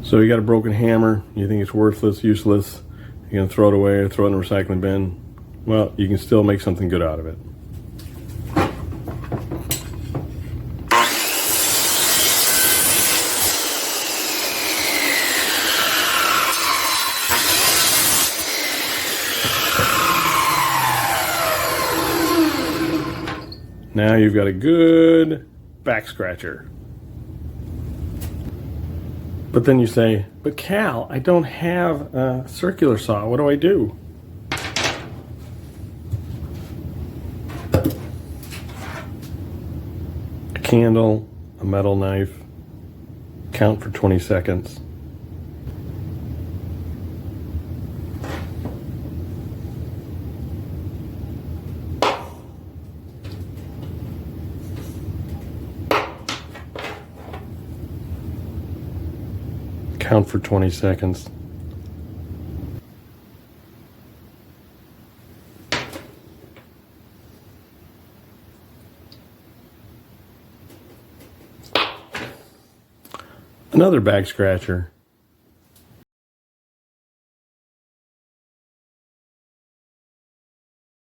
So you got a broken hammer, you think it's worthless, useless, you're gonna throw it away or throw it in a recycling bin. Well, you can still make something good out of it. Now you've got a good back scratcher. But then you say, but Cal, I don't have a circular saw. What do I do? A candle, a metal knife, count for 20 seconds. Count for 20 seconds. Another back scratcher.